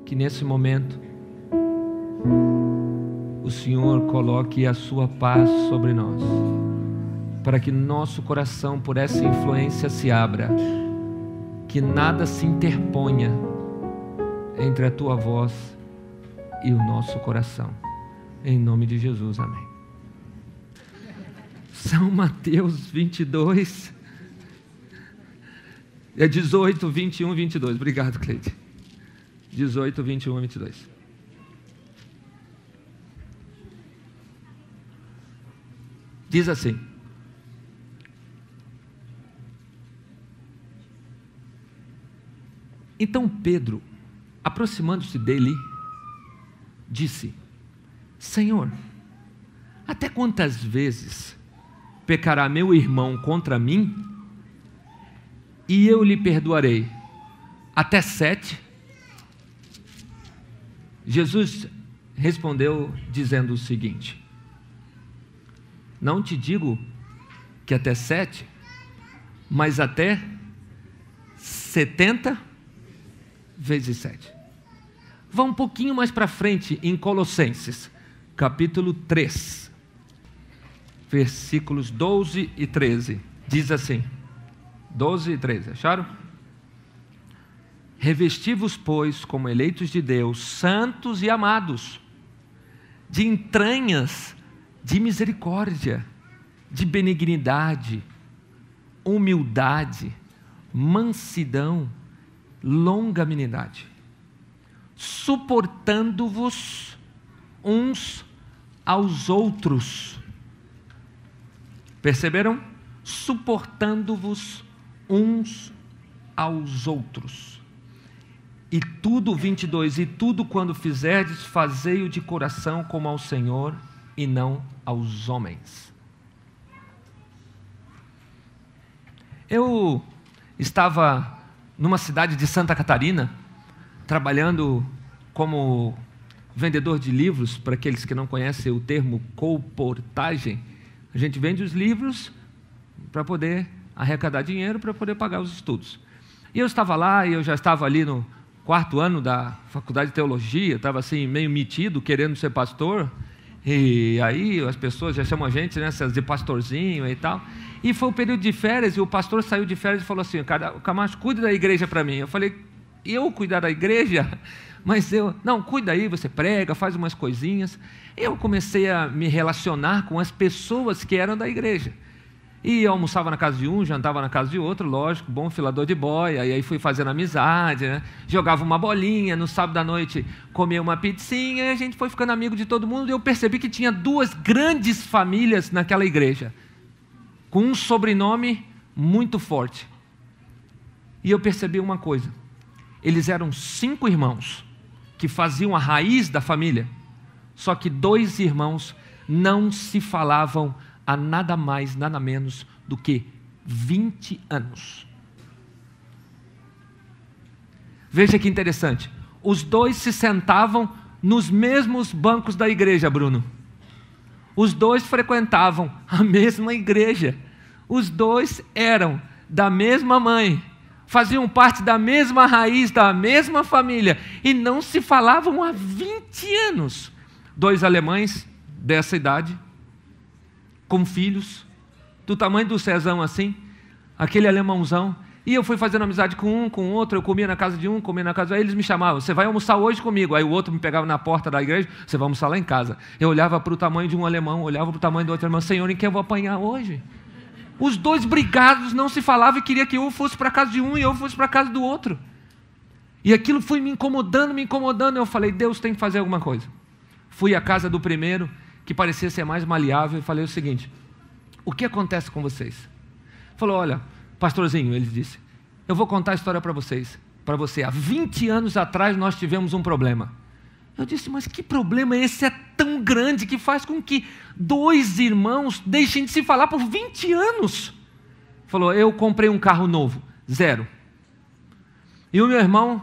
que nesse momento o Senhor coloque a sua paz sobre nós, para que nosso coração, por essa influência, se abra, que nada se interponha entre a tua voz e o nosso coração. Em nome de Jesus, amém. São Mateus 22, 18, 21, 22. Obrigado, Cleide. 18, 21 e 22. Diz assim: então Pedro, aproximando-se dele, disse: Senhor, até quantas vezes pecará meu irmão contra mim, e eu lhe perdoarei? Até 7? Jesus respondeu dizendo o seguinte: não te digo que até 7, mas até 70 vezes 7. Vá um pouquinho mais para frente em Colossenses, capítulo 3, versículos 12 e 13. Diz assim, 12 e 13, acharam? Revesti-vos, pois, como eleitos de Deus, santos e amados, de entranhas de misericórdia, de benignidade, humildade, mansidão, longanimidade, suportando-vos uns aos outros. Perceberam? Suportando-vos uns aos outros. E tudo, 22, e tudo quando fizerdes, fazei-o de coração como ao Senhor e não aos homens. Eu estava numa cidade de Santa Catarina, trabalhando como vendedor de livros. Para aqueles que não conhecem o termo colportagem, a gente vende os livros para poder arrecadar dinheiro para poder pagar os estudos. E eu estava lá, e eu já estava ali no 4º ano da faculdade de teologia, estava assim meio metido, querendo ser pastor. E aí as pessoas já chamam a gente, né, de pastorzinho e tal. E foi o período de férias, e o pastor saiu de férias e falou assim: Camacho, cuida da igreja para mim. Eu falei: eu cuidar da igreja? Mas não, cuida aí, você prega, faz umas coisinhas. Eu comecei a me relacionar com as pessoas que eram da igreja. E eu almoçava na casa de um, jantava na casa de outro, lógico, bom filador de boia, e aí fui fazendo amizade, né? Jogava uma bolinha, no sábado à noite comia uma pizzinha, e a gente foi ficando amigo de todo mundo, e eu percebi que tinha 2 grandes famílias naquela igreja, com um sobrenome muito forte. E eu percebi uma coisa: eles eram 5 irmãos, que faziam a raiz da família, só que 2 irmãos não se falavam há nada mais, nada menos do que 20 anos. Veja que interessante, os 2 se sentavam nos mesmos bancos da igreja, Bruno. Os 2 frequentavam a mesma igreja. Os 2 eram da mesma mãe, faziam parte da mesma raiz, da mesma família, e não se falavam há 20 anos. 2 alemães dessa idade, com filhos, do tamanho do Cezão assim, aquele alemãozão. E eu fui fazendo amizade com um, com outro, eu comia na casa de um, comia na casa de outro. Aí eles me chamavam: você vai almoçar hoje comigo? Aí o outro me pegava na porta da igreja: você vai almoçar lá em casa. Eu olhava para o tamanho de um alemão, olhava para o tamanho do outro alemão: Senhor, em quem eu vou apanhar hoje? Os 2 brigados, não se falavam, e queria que eu fosse para a casa de um e eu fosse para a casa do outro. E aquilo foi me incomodando. Eu falei: Deus tem que fazer alguma coisa. Fui à casa do primeiro, que parecia ser mais maleável, e falei o seguinte: o que acontece com vocês? Falou: olha, pastorzinho, ele disse, eu vou contar a história para você. Há 20 anos atrás nós tivemos um problema. Eu disse: mas que problema esse é tão grande que faz com que 2 irmãos deixem de se falar por 20 anos? Falou: eu comprei um carro novo, 0. E o meu irmão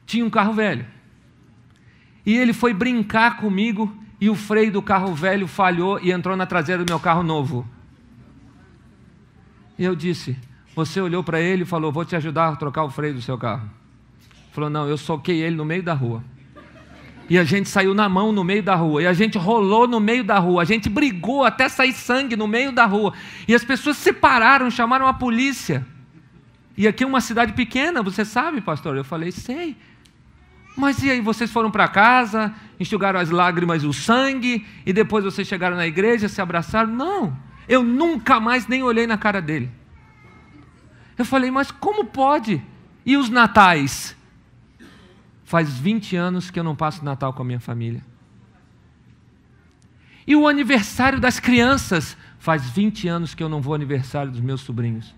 tinha um carro velho. E ele foi brincar comigo, e o freio do carro velho falhou e entrou na traseira do meu carro novo. E eu disse: você olhou para ele e falou: vou te ajudar a trocar o freio do seu carro. Falou, não, eu soquei ele no meio da rua. E a gente saiu na mão no meio da rua. E a gente rolou no meio da rua. A gente brigou até sair sangue no meio da rua. E as pessoas se separaram, chamaram a polícia. E aqui é uma cidade pequena, você sabe, pastor? Eu falei, sei. Mas e aí, vocês foram para casa, enxugaram as lágrimas e o sangue, e depois vocês chegaram na igreja, se abraçaram? Não, eu nunca mais nem olhei na cara dele. Eu falei, mas como pode? E os natais? Faz 20 anos que eu não passo Natal com a minha família. E o aniversário das crianças? Faz 20 anos que eu não vou ao aniversário dos meus sobrinhos.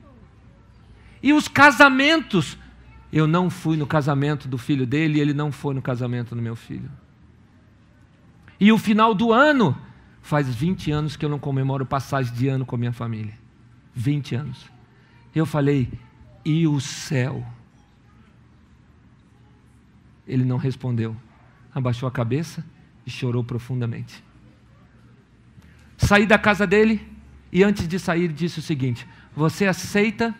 E os casamentos? Eu não fui no casamento do filho dele e ele não foi no casamento do meu filho. E o final do ano? Faz 20 anos que eu não comemoro passagem de ano com a minha família. 20 anos. Eu falei, e o céu? Ele não respondeu. Abaixou a cabeça e chorou profundamente. Saí da casa dele e antes de sair disse o seguinte, você aceita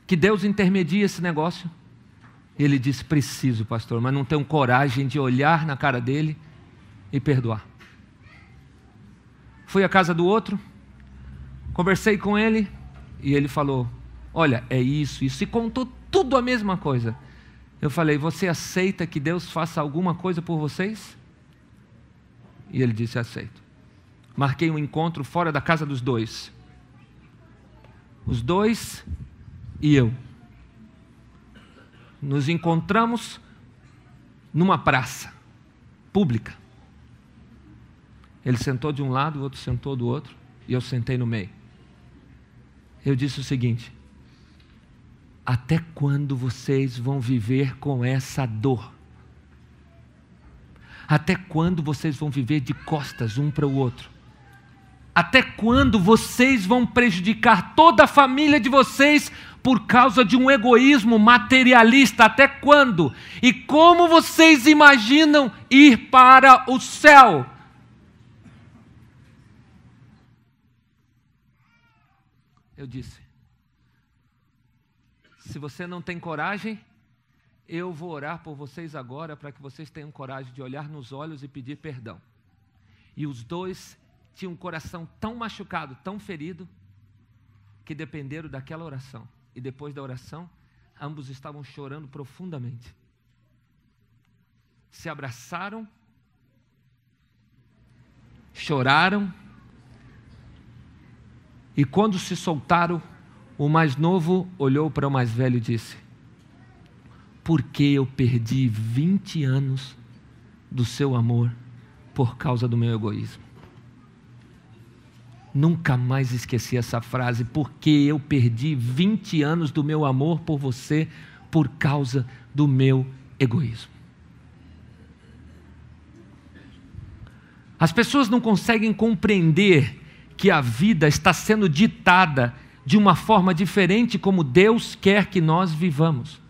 que Deus intermedia esse negócio? Ele disse, preciso, pastor, mas não tenho coragem de olhar na cara dele e perdoar. Fui à casa do outro, conversei com ele e ele falou, olha, é isso, e contou tudo a mesma coisa. Eu falei, você aceita que Deus faça alguma coisa por vocês? E ele disse, aceito. Marquei um encontro fora da casa dos dois. Os dois e eu. Nos encontramos numa praça pública. Ele sentou de um lado, o outro sentou do outro, e eu sentei no meio. Eu disse o seguinte, até quando vocês vão viver com essa dor? Até quando vocês vão viver de costas um para o outro? Até quando vocês vão prejudicar toda a família de vocês por causa de um egoísmo materialista? Até quando? E como vocês imaginam ir para o céu? Eu disse, se você não tem coragem, eu vou orar por vocês agora para que vocês tenham coragem de olhar nos olhos e pedir perdão. E os dois tinham um coração tão machucado, tão ferido, que dependeram daquela oração. E depois da oração, ambos estavam chorando profundamente. Se abraçaram, choraram, e quando se soltaram, o mais novo olhou para o mais velho e disse, por que eu perdi 20 anos do seu amor por causa do meu egoísmo? Nunca mais esqueci essa frase, porque eu perdi 20 anos do meu amor por você por causa do meu egoísmo. As pessoas não conseguem compreender que a vida está sendo ditada de uma forma diferente como Deus quer que nós vivamos.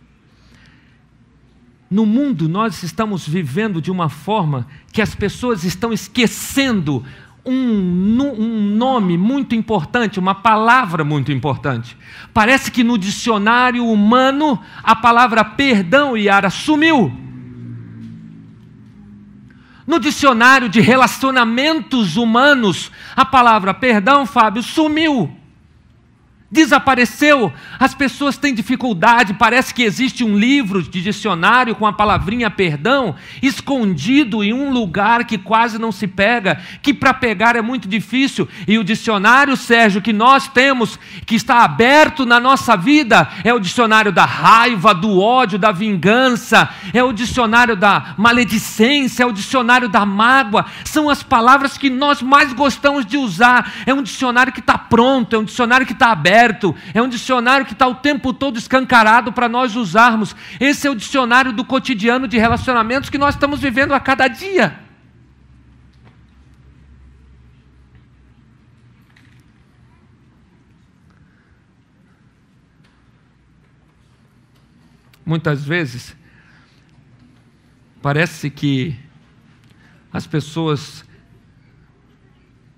No mundo nós estamos vivendo de uma forma que as pessoas estão esquecendo um nome muito importante, uma palavra muito importante. Parece que no dicionário humano a palavra perdão, Yara, sumiu. No dicionário de relacionamentos humanos, a palavra perdão, Fábio, sumiu. Desapareceu, as pessoas têm dificuldade, parece que existe um livro de dicionário com a palavrinha perdão, escondido em um lugar que quase não se pega, que para pegar é muito difícil, e o dicionário, Sérgio, que nós temos, que está aberto na nossa vida, é o dicionário da raiva, do ódio, da vingança, é o dicionário da maledicência, é o dicionário da mágoa, são as palavras que nós mais gostamos de usar, é um dicionário que está pronto, é um dicionário que está aberto, é um dicionário que está o tempo todo escancarado para nós usarmos. Esse é o dicionário do cotidiano de relacionamentos que nós estamos vivendo a cada dia. Muitas vezes, parece que as pessoas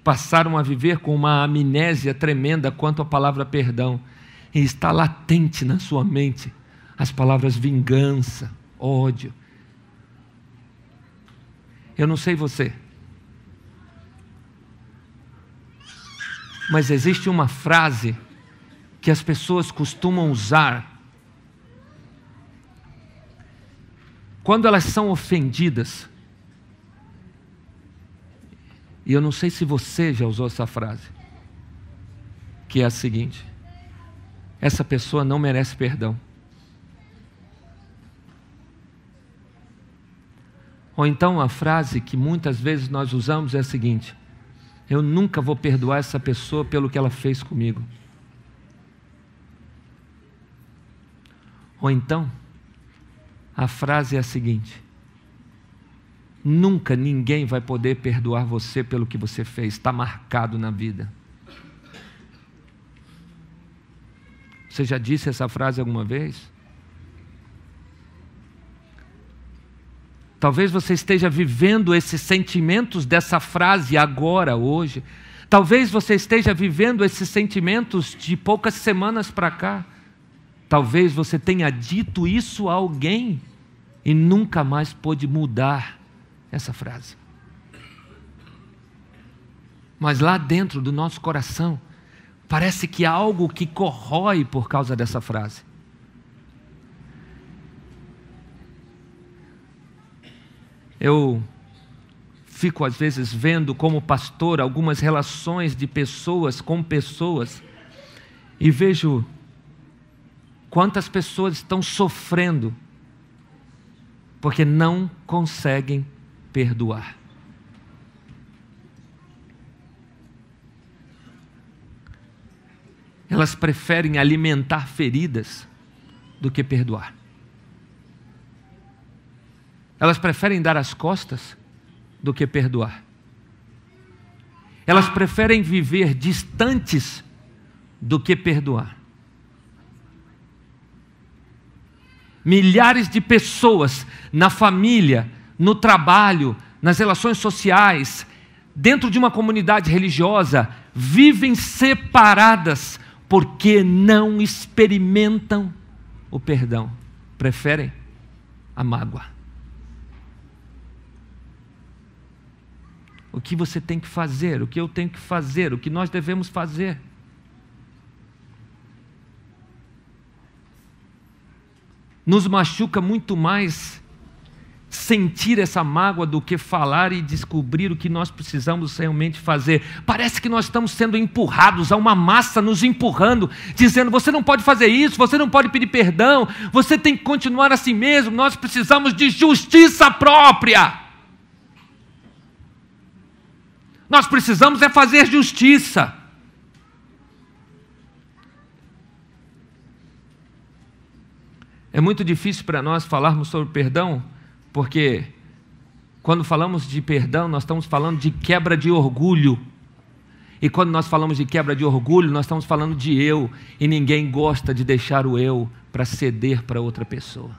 passaram a viver com uma amnésia tremenda quanto à palavra perdão, e está latente na sua mente As palavras vingança, ódio. Eu não sei você, mas existe uma frase que as pessoas costumam usar quando elas são ofendidas. E eu não sei se você já usou essa frase, que é a seguinte: essa pessoa não merece perdão. Ou então a frase que muitas vezes nós usamos é a seguinte: eu nunca vou perdoar essa pessoa pelo que ela fez comigo. Ou então a frase é a seguinte: nunca ninguém vai poder perdoar você pelo que você fez, está marcado na vida. Você já disse essa frase alguma vez? Talvez você esteja vivendo esses sentimentos dessa frase agora, hoje. Talvez você esteja vivendo esses sentimentos de poucas semanas para cá. Talvez você tenha dito isso a alguém e nunca mais pôde mudar essa frase. Mas lá dentro do nosso coração, parece que há algo que corrói por causa dessa frase. Eu fico às vezes vendo como pastor algumas relações de pessoas com pessoas e vejo quantas pessoas estão sofrendo porque não conseguem perdoar. Elas preferem alimentar feridas do que perdoar. Elas preferem dar as costas do que perdoar. Elas preferem viver distantes do que perdoar. Milhares de pessoas na família, no trabalho, nas relações sociais, dentro de uma comunidade religiosa, vivem separadas porque não experimentam o perdão. Preferem a mágoa. O que você tem que fazer, o que eu tenho que fazer, o que nós devemos fazer? Nos machuca muito mais sentir essa mágoa do que falar e descobrir o que nós precisamos realmente fazer. Parece que nós estamos sendo empurrados a uma massa nos empurrando, dizendo: você não pode fazer isso, você não pode pedir perdão, você tem que continuar assim mesmo, nós precisamos de justiça própria. Nós precisamos é fazer justiça. É muito difícil para nós falarmos sobre perdão, porque quando falamos de perdão, nós estamos falando de quebra de orgulho. E quando nós falamos de quebra de orgulho, nós estamos falando de eu, e ninguém gosta de deixar o eu para ceder para outra pessoa.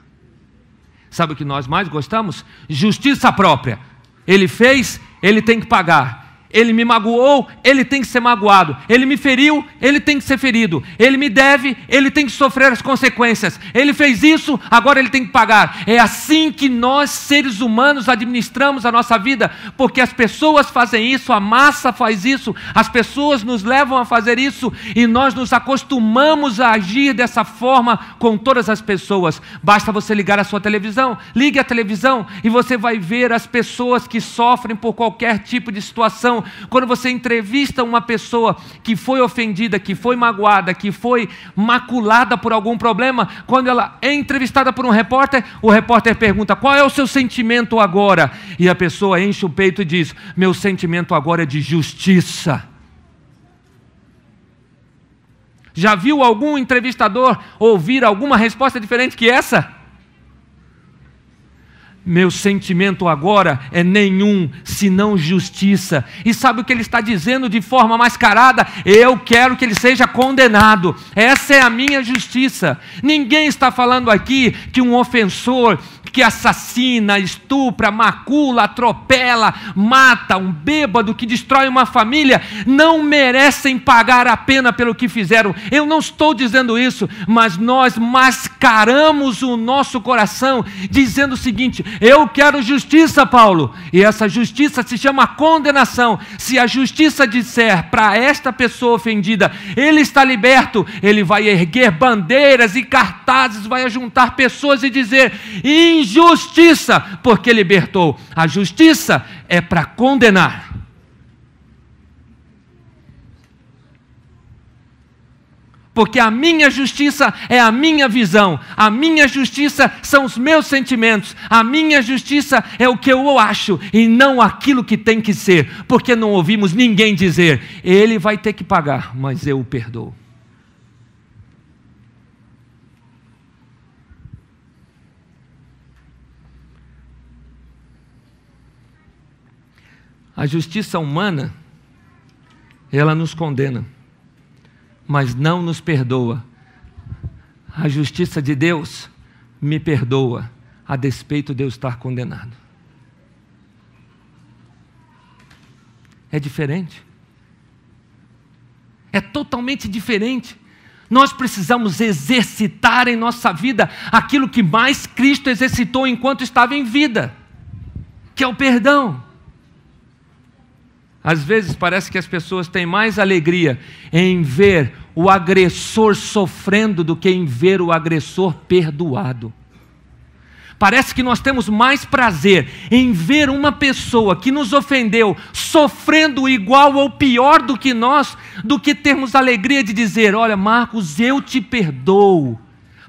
Sabe o que nós mais gostamos? Justiça própria. Ele fez, ele tem que pagar. Ele me magoou, ele tem que ser magoado. Ele me feriu, ele tem que ser ferido. Ele me deve, ele tem que sofrer as consequências. Ele fez isso, agora ele tem que pagar. É assim que nós, seres humanos, administramos a nossa vida, porque as pessoas fazem isso, a massa faz isso, as pessoas nos levam a fazer isso, e nós nos acostumamos a agir dessa forma com todas as pessoas. Basta você ligar a sua televisão, ligue a televisão, e você vai ver as pessoas que sofrem por qualquer tipo de situação. Quando você entrevista uma pessoa que foi ofendida, que foi magoada, que foi maculada por algum problema, quando ela é entrevistada por um repórter, o repórter pergunta: qual é o seu sentimento agora? E a pessoa enche o peito e diz: meu sentimento agora é de justiça. Já viu algum entrevistador ouvir alguma resposta diferente que essa? Meu sentimento agora é nenhum, senão justiça. E sabe o que ele está dizendo de forma mascarada? Eu quero que ele seja condenado. Essa é a minha justiça. Ninguém está falando aqui que um ofensor que assassina, estupra, macula, atropela, mata, um bêbado que destrói uma família, não merecem pagar a pena pelo que fizeram. Eu não estou dizendo isso, mas nós mascaramos o nosso coração, dizendo o seguinte: eu quero justiça, Paulo, e essa justiça se chama condenação. Se a justiça disser para esta pessoa ofendida, ele está liberto, ele vai erguer bandeiras e cartazes, vai juntar pessoas e dizer: injustiça, porque libertou. A justiça é para condenar. Porque a minha justiça é a minha visão, a minha justiça são os meus sentimentos, a minha justiça é o que eu acho e não aquilo que tem que ser, porque não ouvimos ninguém dizer: ele vai ter que pagar, mas eu o perdoo. A justiça humana, ela nos condena, mas não nos perdoa. A justiça de Deus me perdoa, a despeito de eu estar condenado. É diferente. É totalmente diferente. Nós precisamos exercitar em nossa vida aquilo que mais Cristo exercitou enquanto estava em vida, que é o perdão. Às vezes parece que as pessoas têm mais alegria em ver o agressor sofrendo do que em ver o agressor perdoado. Parece que nós temos mais prazer em ver uma pessoa que nos ofendeu sofrendo igual ou pior do que nós, do que termos alegria de dizer: olha, Marcos, eu te perdoo.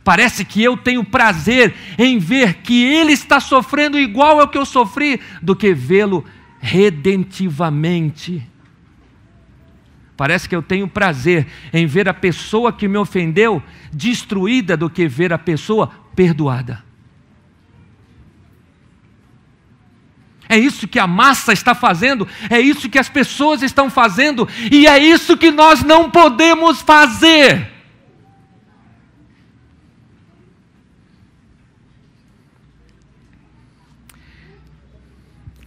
Parece que eu tenho prazer em ver que ele está sofrendo igual ao que eu sofri, do que vê-lo redentivamente. Parece que eu tenho prazer em ver a pessoa que me ofendeu destruída do que ver a pessoa perdoada. É isso que a massa está fazendo, é isso que as pessoas estão fazendo, e é isso que nós não podemos fazer.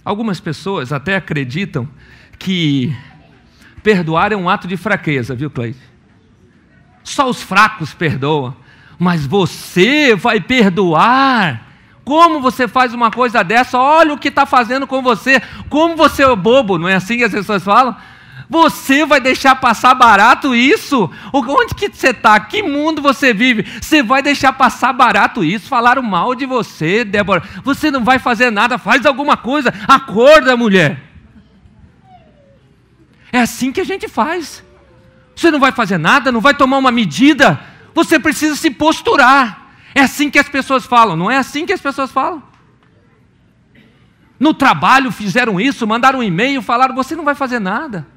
Algumas pessoas até acreditam que perdoar é um ato de fraqueza, viu, Cleide? Só os fracos perdoam, mas você vai perdoar? Como você faz uma coisa dessa? Olha o que está fazendo com você, como você é bobo, não é assim que as pessoas falam? Você vai deixar passar barato isso? Onde que você está? Que mundo você vive? Você vai deixar passar barato isso? Falaram mal de você, Débora. Você não vai fazer nada, faz alguma coisa. Acorda, mulher. É assim que a gente faz. Você não vai fazer nada, não vai tomar uma medida. Você precisa se posturar. É assim que as pessoas falam, não é assim que as pessoas falam? No trabalho fizeram isso, mandaram um e-mail, falaram: você não vai fazer nada.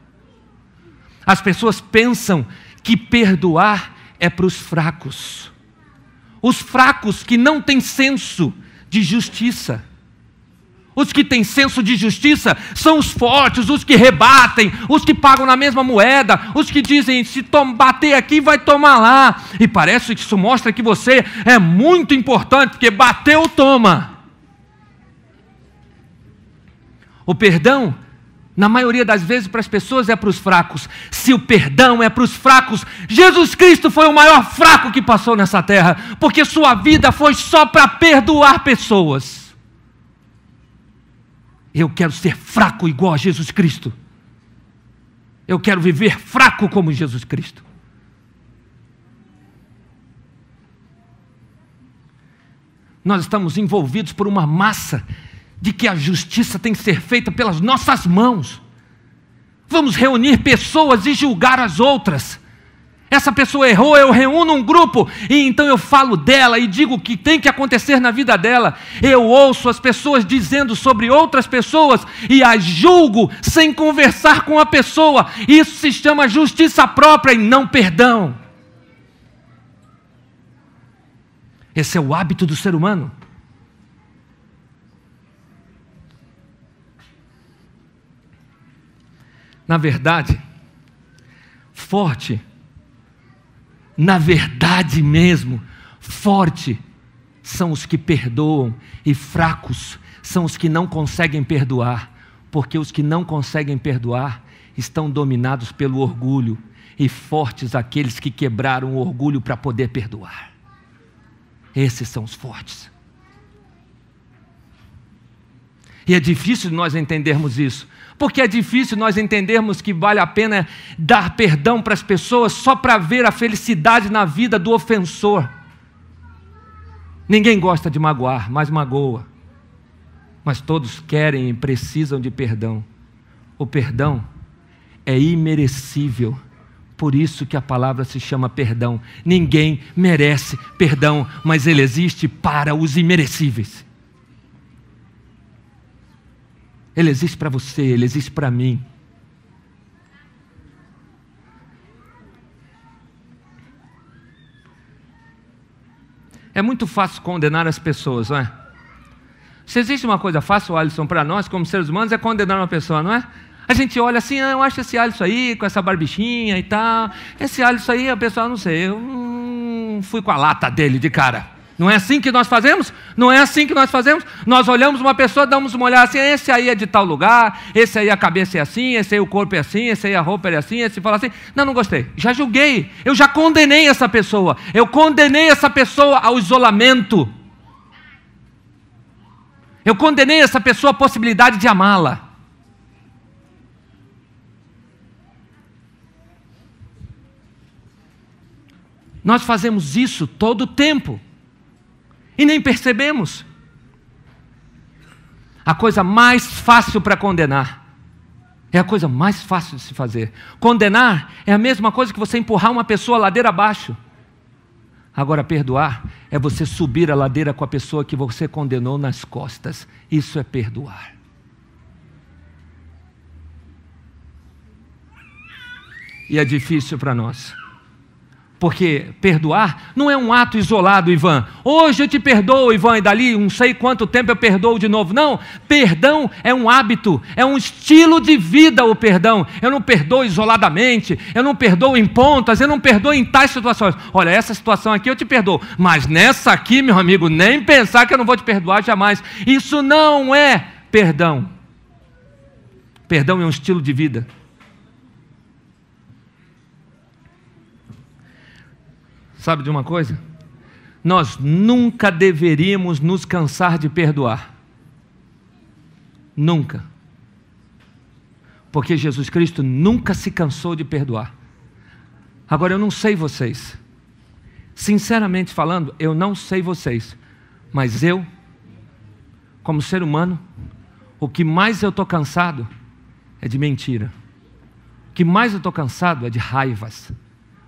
As pessoas pensam que perdoar é para os fracos. Os fracos que não têm senso de justiça. Os que têm senso de justiça são os fortes, os que rebatem, os que pagam na mesma moeda, os que dizem: se bater aqui, vai tomar lá. E parece que isso mostra que você é muito importante, porque bateu, toma. O perdão, na maioria das vezes, para as pessoas é para os fracos. Se o perdão é para os fracos, Jesus Cristo foi o maior fraco que passou nessa terra, porque sua vida foi só para perdoar pessoas. Eu quero ser fraco igual a Jesus Cristo. Eu quero viver fraco como Jesus Cristo. Nós estamos envolvidos por uma massa de que a justiça tem que ser feita pelas nossas mãos. Vamos reunir pessoas e julgar as outras. Essa pessoa errou, eu reúno um grupo e então eu falo dela e digo o que tem que acontecer na vida dela. Eu ouço as pessoas dizendo sobre outras pessoas e as julgo sem conversar com a pessoa. Isso se chama justiça própria e não perdão. Esse é o hábito do ser humano. Na verdade, forte, na verdade mesmo, forte são os que perdoam e fracos são os que não conseguem perdoar, porque os que não conseguem perdoar estão dominados pelo orgulho e fortes aqueles que quebraram o orgulho para poder perdoar. Esses são os fortes. E é difícil nós entendermos isso, porque é difícil nós entendermos que vale a pena dar perdão para as pessoas só para ver a felicidade na vida do ofensor. Ninguém gosta de magoar, mas magoa. Mas todos querem e precisam de perdão. O perdão é imerecível. Por isso que a palavra se chama perdão. Ninguém merece perdão, mas ele existe para os imerecíveis. Ele existe para você, ele existe para mim. É muito fácil condenar as pessoas, não é? Se existe uma coisa fácil, Alisson, para nós, como seres humanos, é condenar uma pessoa, não é? A gente olha assim, eu acho esse Alisson aí, com essa barbichinha e tal. Esse Alisson aí, a pessoa, não sei, eu fui com a lata dele de cara. Não é assim que nós fazemos? Não é assim que nós fazemos? Nós olhamos uma pessoa, damos uma olhada assim, esse aí é de tal lugar, esse aí a cabeça é assim, esse aí o corpo é assim, esse aí a roupa é assim, esse fala assim. Não gostei. Já julguei, eu já condenei essa pessoa. Eu condenei essa pessoa ao isolamento. Eu condenei essa pessoa à possibilidade de amá-la. Nós fazemos isso todo o tempo. E nem percebemos. A coisa mais fácil para condenar é a coisa mais fácil de se fazer. Condenar é a mesma coisa que você empurrar uma pessoa ladeira abaixo. Agora, perdoar é você subir a ladeira com a pessoa que você condenou nas costas. Isso é perdoar. E é difícil para nós. Porque perdoar não é um ato isolado, Ivan. Hoje eu te perdoo, Ivan, e dali não sei quanto tempo eu perdoo de novo. Não, perdão é um hábito, é um estilo de vida o perdão. Eu não perdoo isoladamente, eu não perdoo em pontas, eu não perdoo em tais situações. Olha, essa situação aqui eu te perdoo, mas nessa aqui, meu amigo, nem pensar que eu não vou te perdoar jamais. Isso não é perdão. Perdão é um estilo de vida. Sabe de uma coisa? Nós nunca deveríamos nos cansar de perdoar. Nunca. Porque Jesus Cristo nunca se cansou de perdoar. Agora, eu não sei vocês. Sinceramente falando, eu não sei vocês. Mas eu, como ser humano, o que mais eu estou cansado é de mentira. O que mais eu estou cansado é de raivas.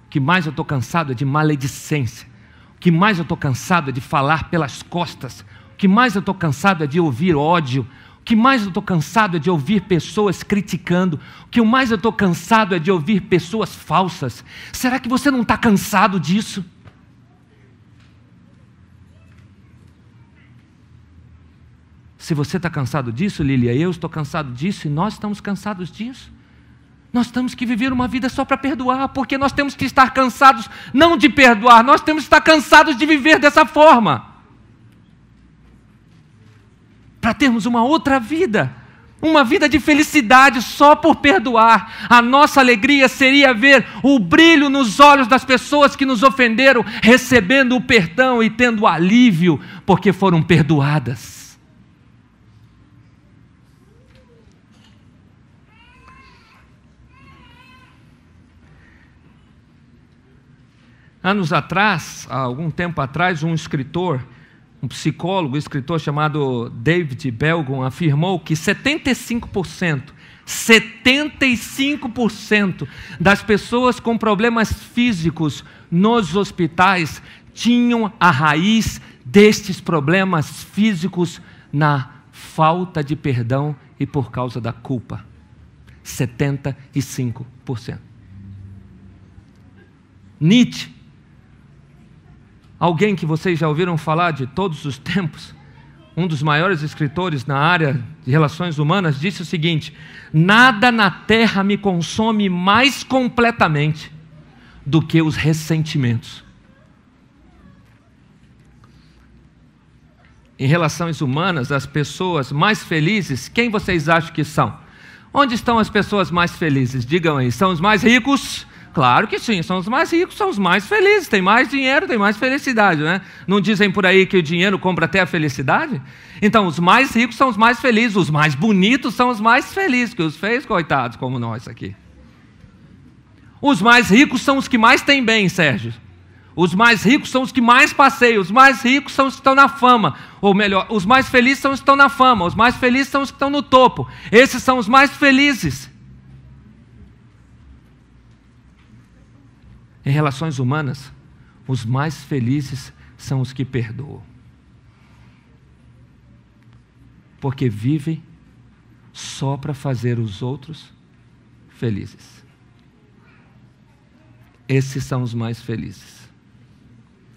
O que mais eu estou cansado é de maledicência. O que mais eu estou cansado é de falar pelas costas. O que mais eu estou cansado é de ouvir ódio. O que mais eu estou cansado é de ouvir pessoas criticando. O que mais eu estou cansado é de ouvir pessoas falsas. Será que você não está cansado disso? Se você está cansado disso, Lília, eu estou cansado disso e nós estamos cansados disso. Nós temos que viver uma vida só para perdoar, porque nós temos que estar cansados não de perdoar, nós temos que estar cansados de viver dessa forma. Para termos uma outra vida, uma vida de felicidade só por perdoar. A nossa alegria seria ver o brilho nos olhos das pessoas que nos ofenderam, recebendo o perdão e tendo alívio, porque foram perdoadas. Anos atrás, há algum tempo atrás, um escritor, um psicólogo, escritor chamado David Belgon, afirmou que 75% das pessoas com problemas físicos nos hospitais tinham a raiz destes problemas físicos na falta de perdão e por causa da culpa. 75%. Nietzsche, alguém que vocês já ouviram falar de todos os tempos, um dos maiores escritores na área de relações humanas, disse o seguinte: nada na terra me consome mais completamente do que os ressentimentos. Em relações humanas, as pessoas mais felizes, quem vocês acham que são? Onde estão as pessoas mais felizes? Digam aí, são os mais ricos? Claro que sim, são os mais ricos, são os mais felizes, tem mais dinheiro, tem mais felicidade, né? Não dizem por aí que o dinheiro compra até a felicidade? Então, os mais ricos são os mais felizes, os mais bonitos são os mais felizes, que os feios, coitados, como nós aqui. Os mais ricos são os que mais têm bem, Sérgio. Os mais ricos são os que mais passeiam, os mais ricos são os que estão na fama. Ou melhor, os mais felizes são os que estão na fama, os mais felizes são os que estão no topo. Esses são os mais felizes. Em relações humanas, os mais felizes são os que perdoam. Porque vivem só para fazer os outros felizes. Esses são os mais felizes.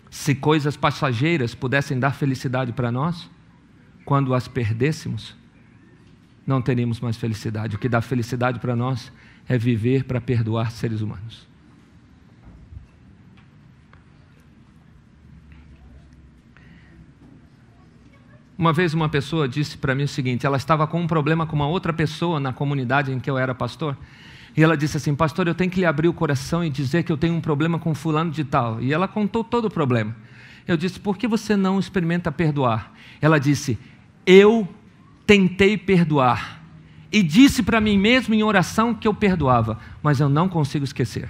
Se coisas passageiras pudessem dar felicidade para nós, quando as perdêssemos, não teríamos mais felicidade. O que dá felicidade para nós é viver para perdoar seres humanos. Uma vez uma pessoa disse para mim o seguinte: ela estava com um problema com uma outra pessoa na comunidade em que eu era pastor, e ela disse assim: pastor, eu tenho que lhe abrir o coração e dizer que eu tenho um problema com fulano de tal. E ela contou todo o problema. Eu disse: por que você não experimenta perdoar? Ela disse: eu tentei perdoar e disse para mim mesmo em oração que eu perdoava, mas eu não consigo esquecer.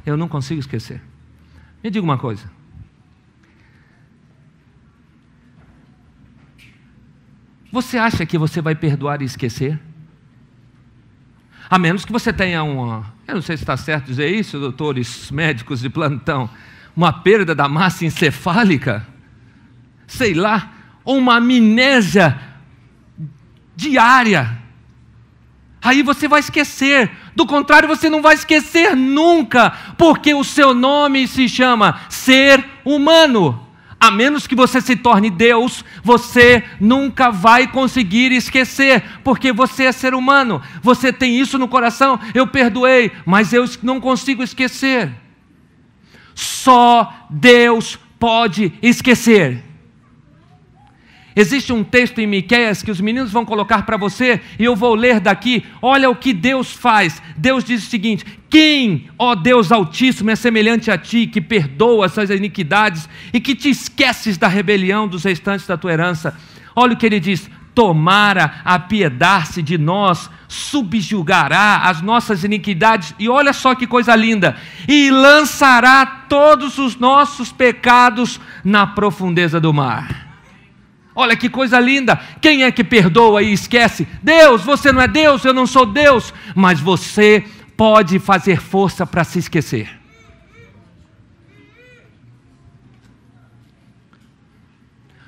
Eu não consigo esquecer. Me diga uma coisa: você acha que você vai perdoar e esquecer? A menos que você tenha eu não sei se está certo dizer isso, doutores médicos de plantão, uma perda da massa encefálica, sei lá, ou uma amnésia diária. Aí você vai esquecer. Do contrário, você não vai esquecer nunca, porque o seu nome se chama ser humano. A menos que você se torne Deus, você nunca vai conseguir esquecer, porque você é ser humano. Você tem isso no coração: eu perdoei, mas eu não consigo esquecer. Só Deus pode esquecer. Existe um texto em Miqueias que os meninos vão colocar para você, e eu vou ler daqui. Olha o que Deus faz. Deus diz o seguinte: quem, ó Deus Altíssimo, é semelhante a ti, que perdoa as suas iniquidades e que te esqueces da rebelião dos restantes da tua herança? Olha o que ele diz: tomara apiedar-se de nós, subjugará as nossas iniquidades, e olha só que coisa linda, e lançará todos os nossos pecados na profundeza do mar. Olha que coisa linda. Quem é que perdoa e esquece? Deus. Você não é Deus, eu não sou Deus, mas você pode fazer força para se esquecer.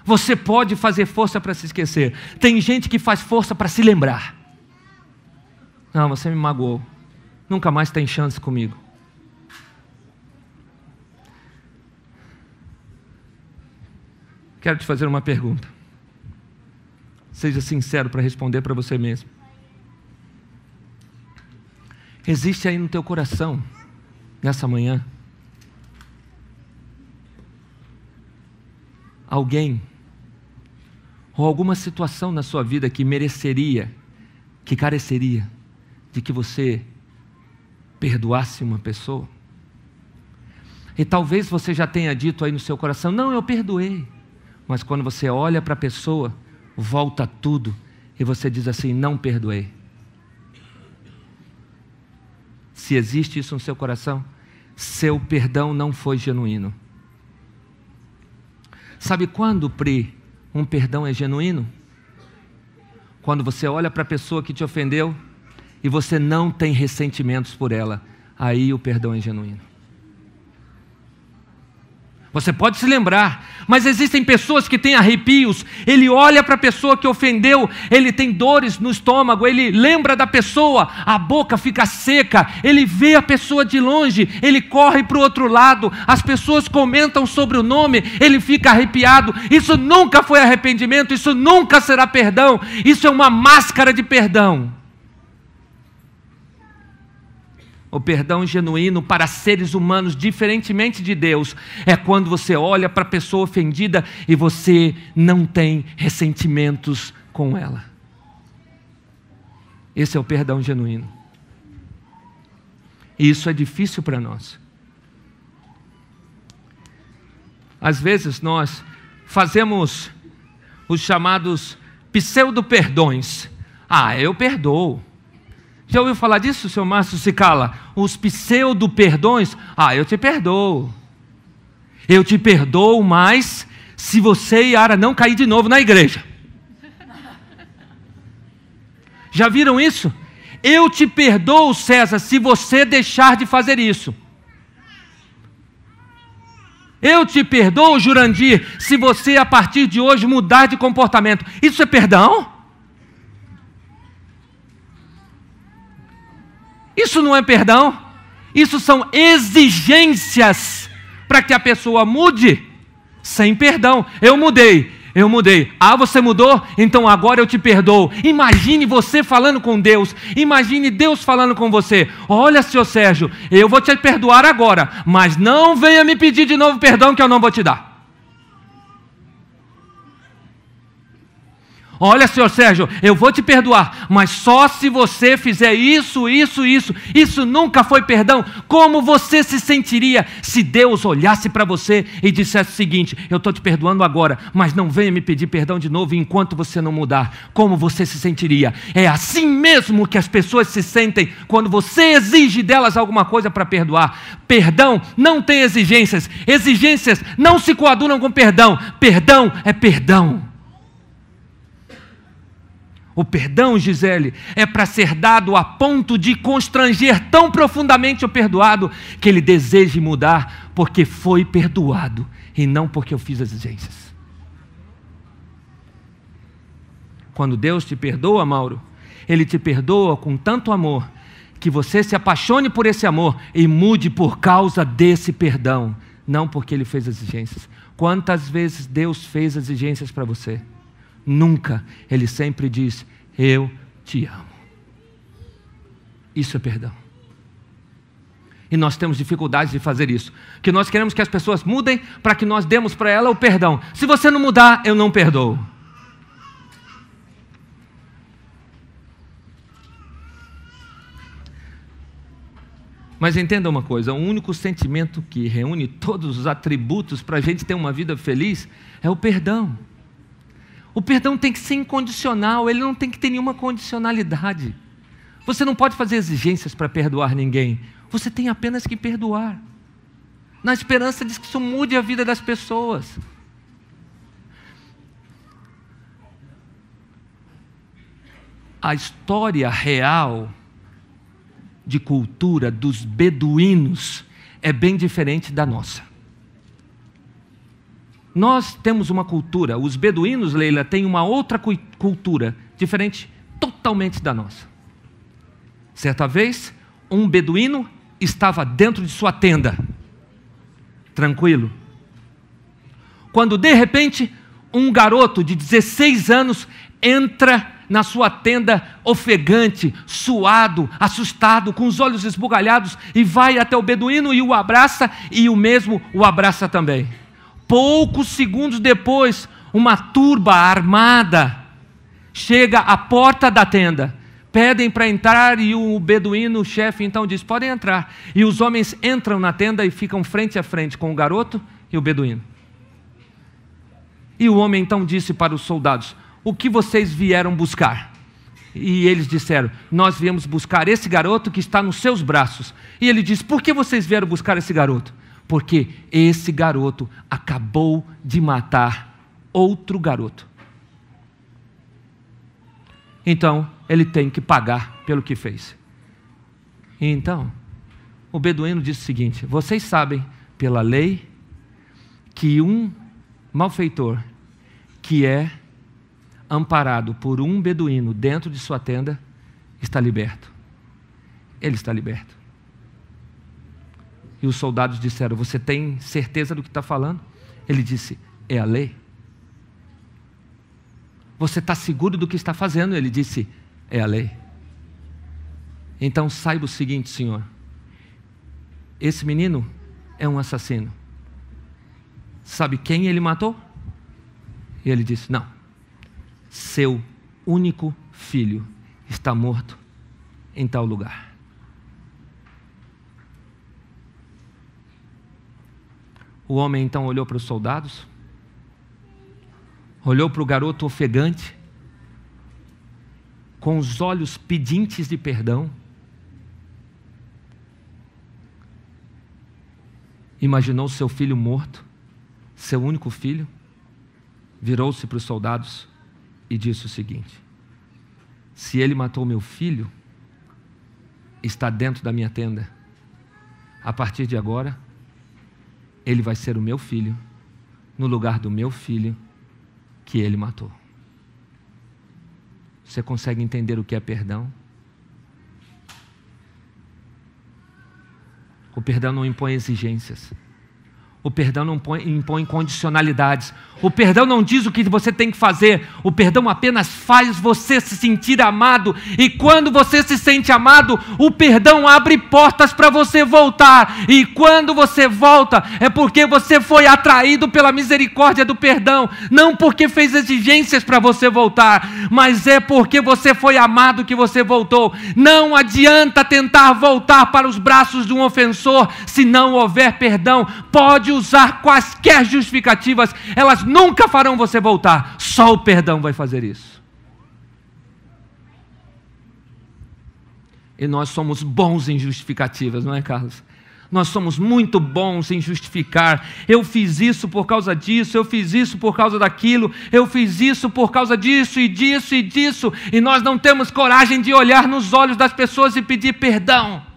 Você pode fazer força para se esquecer. Tem gente que faz força para se lembrar. Não, você me magoou, nunca mais tem chance comigo. Quero te fazer uma pergunta. Seja sincero para responder para você mesmo. Existe aí no teu coração, nessa manhã, alguém ou alguma situação na sua vida que mereceria, que careceria de que você perdoasse uma pessoa? E talvez você já tenha dito aí no seu coração: não, eu perdoei. Mas quando você olha para a pessoa, volta tudo e você diz assim: não perdoei. Se existe isso no seu coração, seu perdão não foi genuíno. Sabe quando, Pri, um perdão é genuíno? Quando você olha para a pessoa que te ofendeu e você não tem ressentimentos por ela. Aí o perdão é genuíno. Você pode se lembrar, mas existem pessoas que têm arrepios. Ele olha para a pessoa que ofendeu, ele tem dores no estômago, ele lembra da pessoa, a boca fica seca, ele vê a pessoa de longe, ele corre para o outro lado, as pessoas comentam sobre o nome, ele fica arrepiado. Isso nunca foi arrependimento, isso nunca será perdão, isso é uma máscara de perdão. O perdão genuíno para seres humanos, diferentemente de Deus, é quando você olha para a pessoa ofendida e você não tem ressentimentos com ela. Esse é o perdão genuíno. E isso é difícil para nós. Às vezes nós fazemos os chamados pseudo-perdões. Eu perdoo. Já ouviu falar disso, seu Márcio Cicala? Os pseudo-perdões? Eu te perdoo. Eu te perdoo, mas se você, Yara, não cair de novo na igreja. Já viram isso? Eu te perdoo, César, se você deixar de fazer isso. Eu te perdoo, Jurandir, se você a partir de hoje mudar de comportamento. Isso é perdão? Isso não é perdão, isso são exigências para que a pessoa mude sem perdão. Eu mudei. Você mudou? Então agora eu te perdoo. Imagine você falando com Deus, imagine Deus falando com você. Olha, senhor Sérgio, eu vou te perdoar agora, mas não venha me pedir de novo perdão que eu não vou te dar. Olha, senhor Sérgio, eu vou te perdoar, mas só se você fizer isso. Isso nunca foi perdão. Como você se sentiria se Deus olhasse para você e dissesse o seguinte: eu estou te perdoando agora, mas não venha me pedir perdão de novo enquanto você não mudar? Como você se sentiria? É assim mesmo que as pessoas se sentem quando você exige delas alguma coisa para perdoar. Perdão não tem exigências. Exigências não se coadunam com perdão. Perdão é perdão. O perdão, Gisele, é para ser dado a ponto de constranger tão profundamente o perdoado que ele deseje mudar porque foi perdoado e não porque eu fiz exigências. Quando Deus te perdoa, Mauro, Ele te perdoa com tanto amor que você se apaixone por esse amor e mude por causa desse perdão, não porque Ele fez exigências. Quantas vezes Deus fez exigências para você? Nunca. Ele sempre diz: eu te amo. Isso é perdão. E nós temos dificuldade de fazer isso, que nós queremos que as pessoas mudem para que nós demos para ela o perdão. Se você não mudar, eu não perdoo. Mas entenda uma coisa: o único sentimento que reúne todos os atributos para a gente ter uma vida feliz é o perdão. O perdão tem que ser incondicional, ele não tem que ter nenhuma condicionalidade. Você não pode fazer exigências para perdoar ninguém, você tem apenas que perdoar, na esperança de que isso mude a vida das pessoas. A história real de cultura dos beduínos é bem diferente da nossa. Nós temos uma cultura, os beduínos, Leila, têm uma outra cultura, diferente totalmente da nossa. Certa vez, um beduíno estava dentro de sua tenda, tranquilo, quando de repente, um garoto de 16 anos entra na sua tenda ofegante, suado, assustado, com os olhos esbugalhados, e vai até o beduíno e o abraça, e o mesmo o abraça também. Poucos segundos depois, uma turba armada chega à porta da tenda. Pedem para entrar e o beduíno, o chefe, então diz: podem entrar. E os homens entram na tenda e ficam frente a frente com o garoto e o beduíno. E o homem então disse para os soldados: o que vocês vieram buscar? E eles disseram: nós viemos buscar esse garoto que está nos seus braços. E ele disse: por que vocês vieram buscar esse garoto? Porque esse garoto acabou de matar outro garoto. Então, ele tem que pagar pelo que fez. Então, o beduíno disse o seguinte: vocês sabem, pela lei, que um malfeitor que é amparado por um beduíno dentro de sua tenda está liberto. Ele está liberto. E os soldados disseram: você tem certeza do que está falando? Ele disse: é a lei. Você está seguro do que está fazendo? Ele disse: é a lei. Então saiba o seguinte, senhor: esse menino é um assassino. Sabe quem ele matou? E ele disse: não, seu único filho está morto em tal lugar. O homem então olhou para os soldados, olhou para o garoto ofegante, com os olhos pedintes de perdão, imaginou seu filho morto, seu único filho, virou-se para os soldados e disse o seguinte: se ele matou meu filho, está dentro da minha tenda, a partir de agora, ele vai ser o meu filho, no lugar do meu filho que ele matou. Você consegue entender o que é perdão? O perdão não impõe exigências. O perdão não impõe condicionalidades. O perdão não diz o que você tem que fazer. O perdão apenas faz você se sentir amado. E quando você se sente amado, o perdão abre portas para você voltar. E quando você volta, é porque você foi atraído pela misericórdia do perdão. Não porque fez exigências para você voltar, mas é porque você foi amado que você voltou. Não adianta tentar voltar para os braços de um ofensor se não houver perdão. Pode usar quaisquer justificativas, elas nunca farão você voltar. Só o perdão vai fazer isso. E nós somos bons em justificativas, não é, Carlos? Nós somos muito bons em justificar. Eu fiz isso por causa disso, eu fiz isso por causa daquilo, eu fiz isso por causa disso e disso e disso. E nós não temos coragem de olhar nos olhos das pessoas e pedir perdão.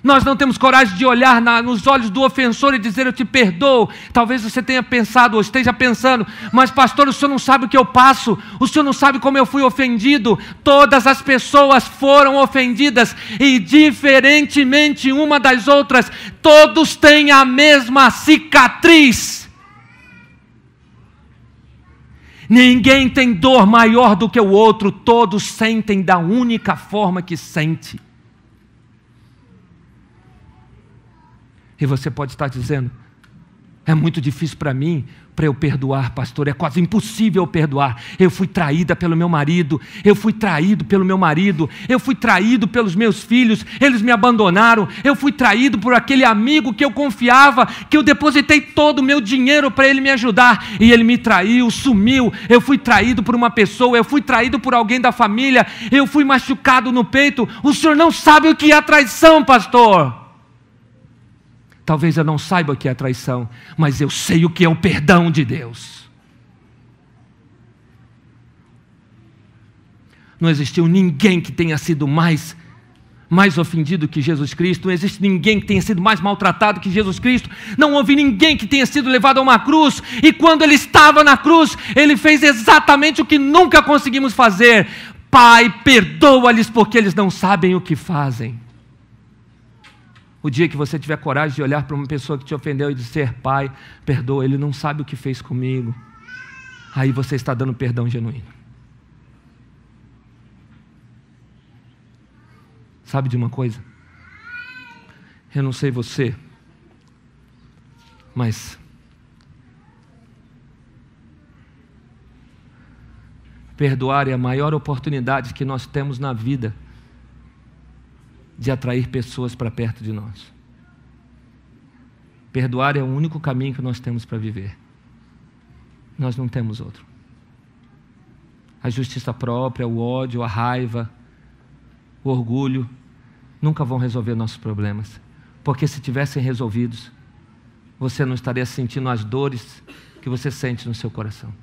Nós não temos coragem de olhar nos olhos do ofensor e dizer: eu te perdoo. Talvez você tenha pensado ou esteja pensando: mas pastor, o senhor não sabe o que eu passo, o senhor não sabe como eu fui ofendido. Todas as pessoas foram ofendidas e diferentemente uma das outras, todos têm a mesma cicatriz. Ninguém tem dor maior do que o outro, todos sentem da única forma que sente. E você pode estar dizendo: é muito difícil para mim, para eu perdoar, pastor, é quase impossível eu perdoar. Eu fui traída pelo meu marido, eu fui traído pelo meu marido, eu fui traído pelos meus filhos, eles me abandonaram, eu fui traído por aquele amigo que eu confiava, que eu depositei todo o meu dinheiro para ele me ajudar, e ele me traiu, sumiu. Eu fui traído por uma pessoa, eu fui traído por alguém da família, eu fui machucado no peito. O senhor não sabe o que é traição, pastor. Talvez eu não saiba o que é traição, mas eu sei o que é o perdão de Deus. Não existiu ninguém que tenha sido mais ofendido que Jesus Cristo. Não existe ninguém que tenha sido mais maltratado que Jesus Cristo. Não houve ninguém que tenha sido levado a uma cruz. E quando ele estava na cruz, ele fez exatamente o que nunca conseguimos fazer: Pai, perdoa-lhes porque eles não sabem o que fazem. O dia que você tiver coragem de olhar para uma pessoa que te ofendeu e dizer: Pai, perdoa, ele não sabe o que fez comigo, aí você está dando perdão genuíno. Sabe de uma coisa? Eu não sei você, mas perdoar é a maior oportunidade que nós temos na vida de atrair pessoas para perto de nós. Perdoar é o único caminho que nós temos para viver. Nós não temos outro. A justiça própria, o ódio, a raiva, o orgulho, nunca vão resolver nossos problemas. Porque se tivessem resolvidos, você não estaria sentindo as dores que você sente no seu coração.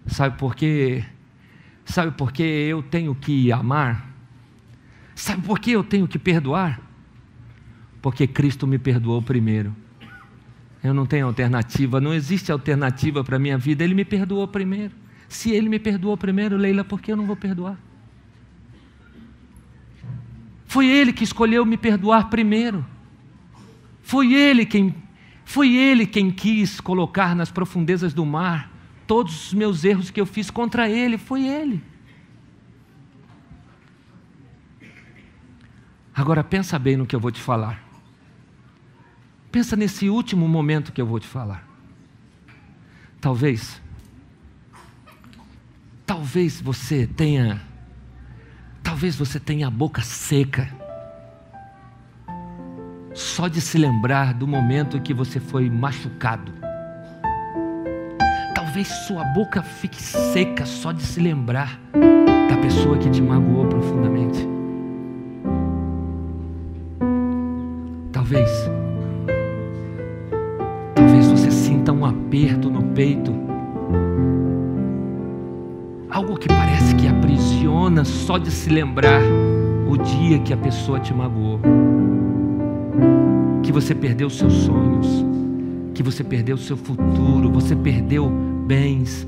Sabe por quê? Sabe por que eu tenho que amar? Sabe por que eu tenho que perdoar? Porque Cristo me perdoou primeiro. Eu não tenho alternativa, não existe alternativa para a minha vida. Ele me perdoou primeiro. Se Ele me perdoou primeiro, Leila, por que eu não vou perdoar? Foi Ele que escolheu me perdoar primeiro. Foi Ele quem quis colocar nas profundezas do mar todos os meus erros que eu fiz contra Ele. Foi Ele. Agora pensa bem no que eu vou te falar. Pensa nesse último momento que eu vou te falar. Talvez você tenha a boca seca só de se lembrar do momento em que você foi machucado. Talvez sua boca fique seca só de se lembrar da pessoa que te magoou profundamente. Talvez você sinta um aperto no peito, algo que parece que aprisiona só de se lembrar o dia que a pessoa te magoou, que você perdeu seus sonhos, que você perdeu seu futuro, você perdeu bens.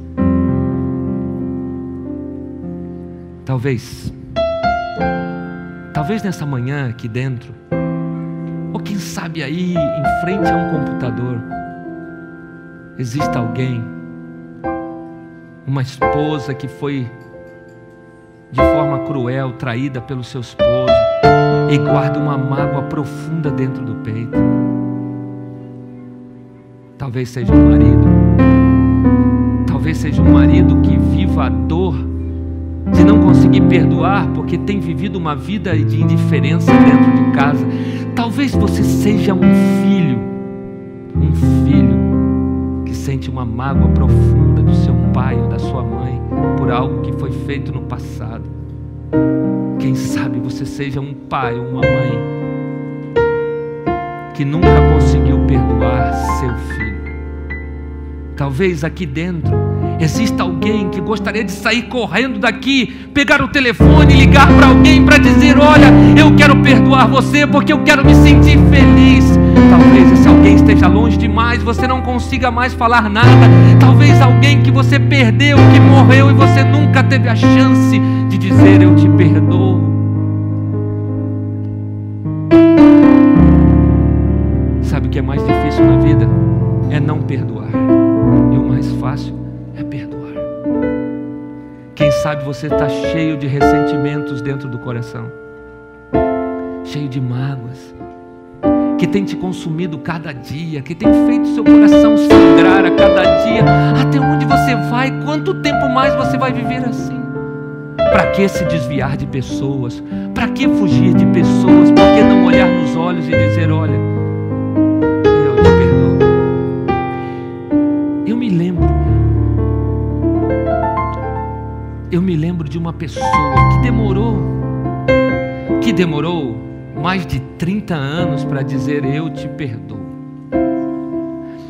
Talvez nessa manhã aqui dentro, ou quem sabe aí em frente a um computador, exista alguém, uma esposa que foi de forma cruel traída pelo seu esposo e guarda uma mágoa profunda dentro do peito. Talvez seja um marido que viva a dor de não conseguir perdoar porque tem vivido uma vida de indiferença dentro de casa. Talvez você seja um filho que sente uma mágoa profunda do seu pai ou da sua mãe por algo que foi feito no passado. Quem sabe você seja um pai ou uma mãe que nunca conseguiu perdoar seu filho. Talvez aqui dentro exista alguém que gostaria de sair correndo daqui, pegar o telefone e ligar para alguém para dizer: olha, eu quero perdoar você porque eu quero me sentir feliz. Talvez esse alguém esteja longe demais, você não consiga mais falar nada. Talvez alguém que você perdeu, que morreu e você nunca teve a chance de dizer: eu te perdoo. Sabe o que é mais difícil na vida? É não perdoar. E o mais fácil é perdoar. Quem sabe você está cheio de ressentimentos dentro do coração, cheio de mágoas, que tem te consumido cada dia, que tem feito seu coração sangrar a cada dia. Até onde você vai? Quanto tempo mais você vai viver assim? Para que se desviar de pessoas? Para que fugir de pessoas? Por que não olhar nos olhos e dizer: olha, eu te perdoo? Eu me lembro de uma pessoa que demorou mais de 30 anos para dizer: eu te perdoo.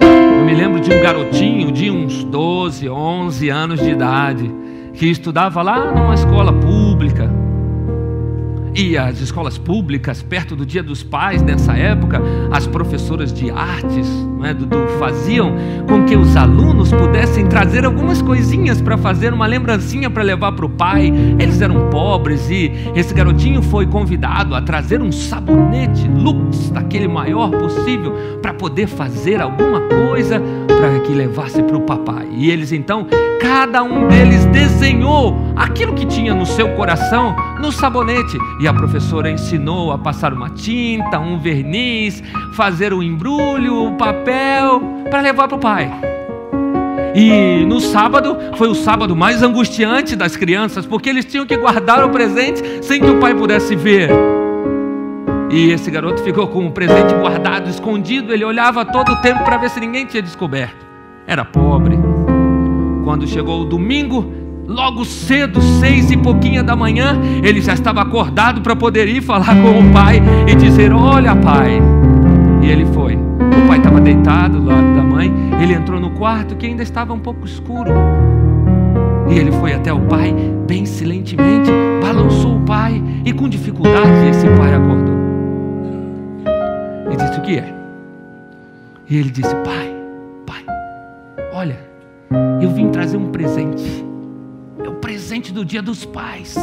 Eu me lembro de um garotinho de uns 12, 11 anos de idade, que estudava lá numa escola pública. E as escolas públicas, perto do Dia dos Pais, nessa época, as professoras de artes, faziam com que os alunos pudessem trazer algumas coisinhas para fazer uma lembrancinha para levar para o pai. Eles eram pobres e esse garotinho foi convidado a trazer um sabonete Lux, daquele maior possível, para poder fazer alguma coisa para que levasse para o papai. E eles então, cada um deles desenhou aquilo que tinha no seu coração no sabonete. E a professora ensinou a passar uma tinta, um verniz, fazer o embrulho, o papel, para levar para o pai. E no sábado, foi o sábado mais angustiante das crianças, porque eles tinham que guardar o presente sem que o pai pudesse ver. E esse garoto ficou com o presente guardado, escondido. Ele olhava todo o tempo para ver se ninguém tinha descoberto. Era pobre. Quando chegou o domingo, logo cedo, 6 e pouquinho da manhã, ele já estava acordado para poder ir falar com o pai e dizer: olha, pai. E ele foi. O pai estava deitado do lado da mãe. Ele entrou no quarto que ainda estava um pouco escuro. E ele foi até o pai, bem silentemente, balançou o pai, e com dificuldade esse pai acordou. disse: o que é? E ele disse: pai, olha, eu vim trazer um presente. É o presente do Dia dos Pais.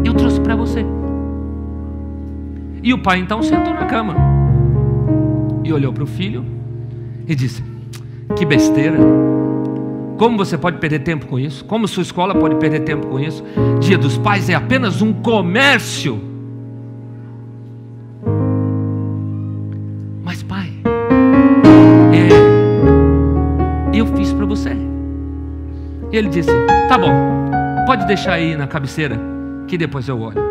Eu trouxe para você. E o pai então sentou na cama e olhou para o filho e disse: que besteira. Como você pode perder tempo com isso? Como sua escola pode perder tempo com isso? Dia dos Pais é apenas um comércio. Mas pai, eu fiz para você. Ele disse: tá bom, pode deixar aí na cabeceira que depois eu olho.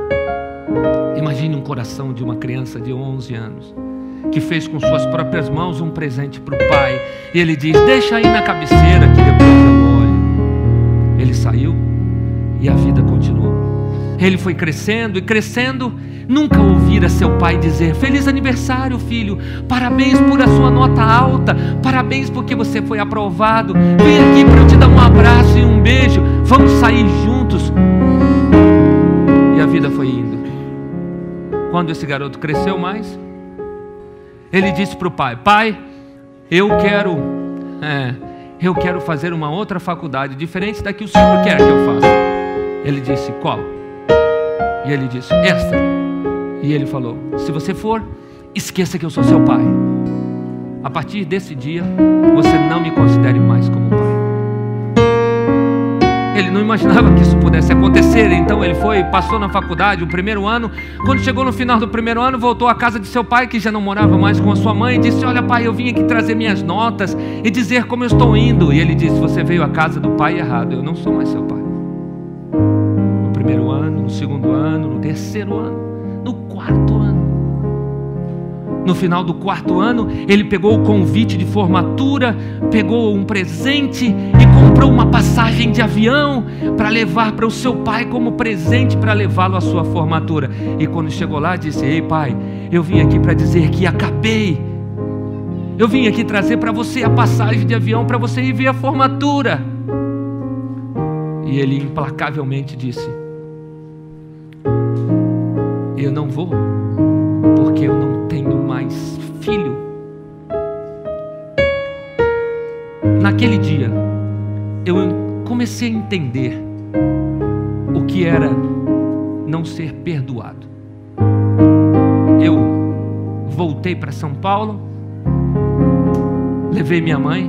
Imagine um coração de uma criança de 11 anos que fez com suas próprias mãos um presente para o pai. E ele diz: deixa aí na cabeceira que depois eu olho. Ele saiu e a vida continuou. Ele foi crescendo e crescendo. Nunca ouvira seu pai dizer: feliz aniversário, filho, parabéns por a sua nota alta, parabéns porque você foi aprovado, vem aqui para eu te dar um abraço e um beijo, vamos sair juntos. E a vida foi indo. Quando esse garoto cresceu mais, ele disse para o pai: pai, eu quero fazer uma outra faculdade diferente da que o senhor quer que eu faça. Ele disse: qual? E ele disse: esta. E ele falou: se você for, esqueça que eu sou seu pai. A partir desse dia, você não me considere mais como pai. Ele não imaginava que isso pudesse acontecer. Então ele passou na faculdade o primeiro ano. Quando chegou no final do primeiro ano, voltou à casa de seu pai, que já não morava mais com a sua mãe, e disse: olha pai, eu vim aqui trazer minhas notas e dizer como eu estou indo. E ele disse: você veio à casa do pai errado, eu não sou mais seu pai. No primeiro ano, no segundo ano, no terceiro ano, no quarto ano. No final do quarto ano, ele pegou o convite de formatura, pegou um presente e comprou uma passagem de avião para levar para o seu pai como presente para levá-lo à sua formatura. E quando chegou lá, disse: ei pai, eu vim aqui para dizer que acabei. Eu vim aqui trazer para você a passagem de avião para você ir ver a formatura. E ele implacavelmente disse: eu não vou, porque eu não tenho mais filho. Naquele dia, eu comecei a entender o que era não ser perdoado. Eu voltei para São Paulo, levei minha mãe,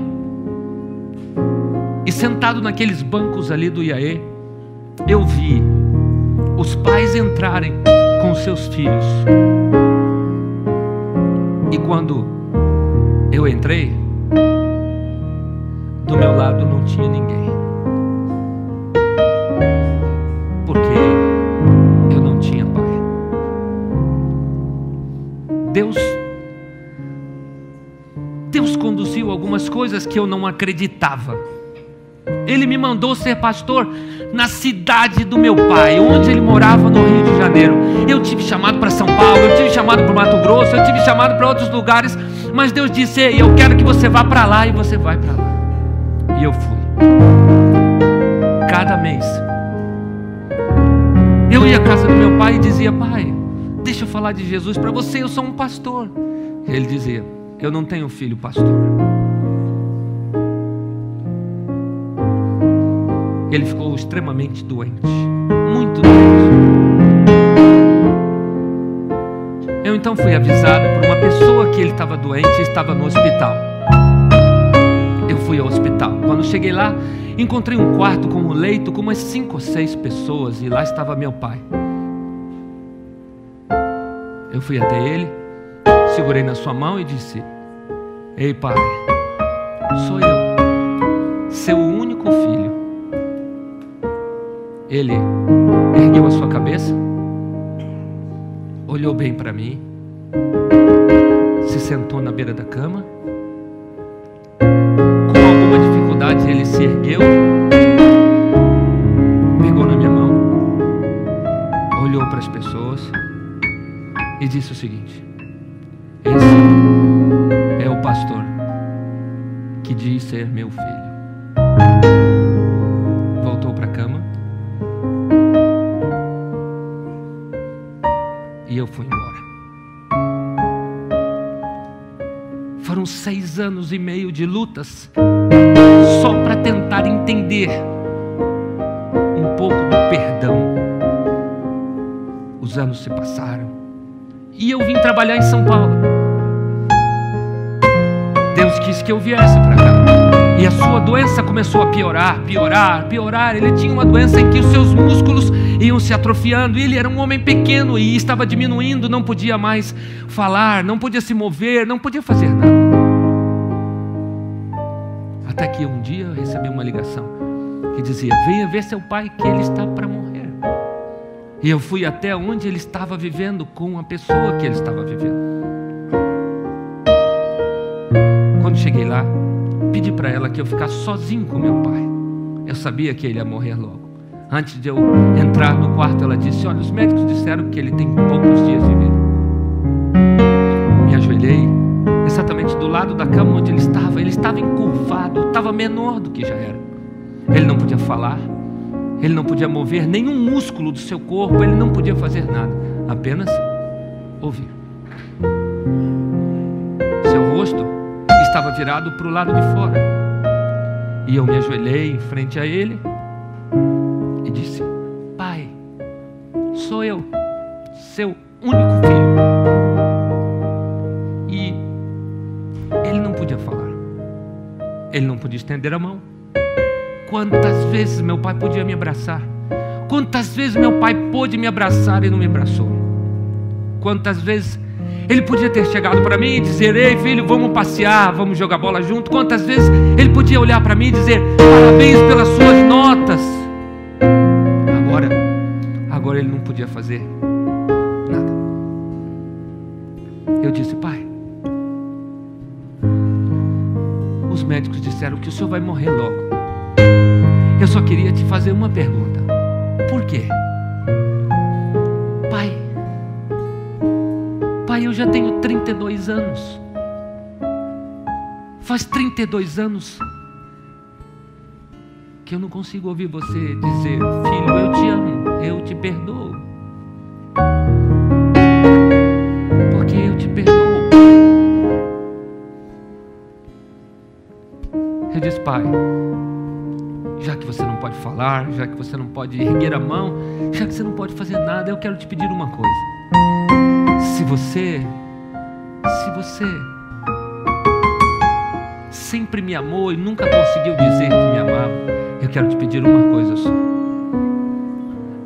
e sentado naqueles bancos ali do IAE, eu vi os pais entrarem com seus filhos. E quando eu entrei, do meu lado não tinha ninguém, porque eu não tinha pai. Deus conduziu algumas coisas que eu não acreditava. Ele me mandou ser pastor na cidade do meu pai, onde ele morava, no Rio de Janeiro. Eu tive chamado para São Paulo, eu tive chamado para Mato Grosso, eu tive chamado para outros lugares, mas Deus disse: ei, eu quero que você vá para lá, e você vai para lá. E eu fui. Cada mês eu ia à casa do meu pai e dizia: pai, deixa eu falar de Jesus para você, eu sou um pastor. Ele dizia: eu não tenho filho pastor. Ele ficou extremamente doente, muito doente. Eu então fui avisado por uma pessoa que ele estava doente e estava no hospital. Eu fui ao hospital. Quando cheguei lá, encontrei um quarto com um leito com umas 5 ou 6 pessoas, e lá estava meu pai. Eu fui até ele, segurei na sua mão e disse: ei pai, sou eu, seu único filho. Ele ergueu a sua cabeça, olhou bem para mim, se sentou na beira da cama. Com alguma dificuldade ele se ergueu, pegou na minha mão, olhou para as pessoas e disse o seguinte: esse é o pastor que diz ser meu filho. Voltou para a cama e eu fui embora. Foram 6 anos e meio de lutas, só para tentar entender um pouco do perdão. Os anos se passaram e eu vim trabalhar em São Paulo. Deus quis que eu viesse para cá. E a sua doença começou a piorar. Ele tinha uma doença em que os seus músculos iam se atrofiando. Ele era um homem pequeno e estava diminuindo. Não podia mais falar, não podia se mover, não podia fazer nada. Até que um dia eu recebi uma ligação que dizia: venha ver seu pai, que ele está para morrer. E eu fui até onde ele estava vivendo, com a pessoa que ele estava vivendo. Quando cheguei lá, pedi para ela que eu ficasse sozinho com meu pai. Eu sabia que ele ia morrer logo. Antes de eu entrar no quarto, ela disse: olha, os médicos disseram que ele tem poucos dias de vida. Me ajoelhei exatamente do lado da cama onde ele estava. Ele estava encurvado, estava menor do que já era. Ele não podia falar, ele não podia mover nenhum músculo do seu corpo, ele não podia fazer nada, apenas ouvir. Seu rosto estava virado para o lado de fora. E eu me ajoelhei em frente a ele e disse: pai, sou eu, seu único filho. E ele não podia falar, ele não podia estender a mão. Quantas vezes meu pai podia me abraçar, quantas vezes meu pai pôde me abraçar e não me abraçou. Quantas vezes ele podia ter chegado para mim e dizer: ei filho, vamos passear, vamos jogar bola junto. Quantas vezes ele podia olhar para mim e dizer: parabéns pelas suas notas. Agora ele não podia fazer nada. Eu disse: pai, os médicos disseram que o senhor vai morrer logo. Eu só queria te fazer uma pergunta. Por quê? Pai, eu já tenho 32 anos. Faz 32 anos que eu não consigo ouvir você dizer: filho, eu te amo, eu te perdoo. Porque eu te perdoo, pai. Eu disse: pai, já que você não pode falar, já que você não pode erguer a mão, já que você não pode fazer nada, eu quero te pedir uma coisa. Se você sempre me amou e nunca conseguiu dizer que me amava, eu quero te pedir uma coisa só.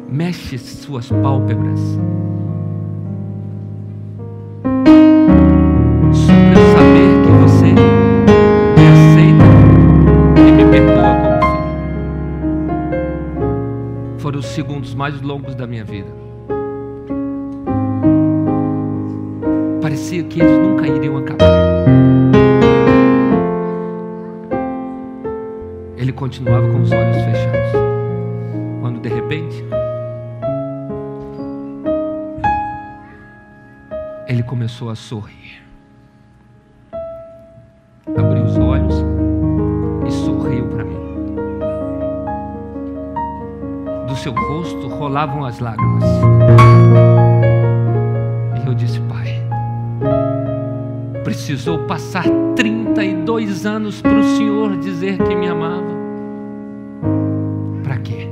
Mexe suas pálpebras, só para eu saber que você me aceita e me perdoa como filho. Foram os segundos mais longos da minha vida. Parecia que eles nunca iriam acabar. Ele continuava com os olhos fechados, quando de repente ele começou a sorrir. Abriu os olhos e sorriu para mim. Do seu rosto rolavam as lágrimas. E eu disse: pai, precisou passar 32 anos para o Senhor dizer que me amava? Para quê?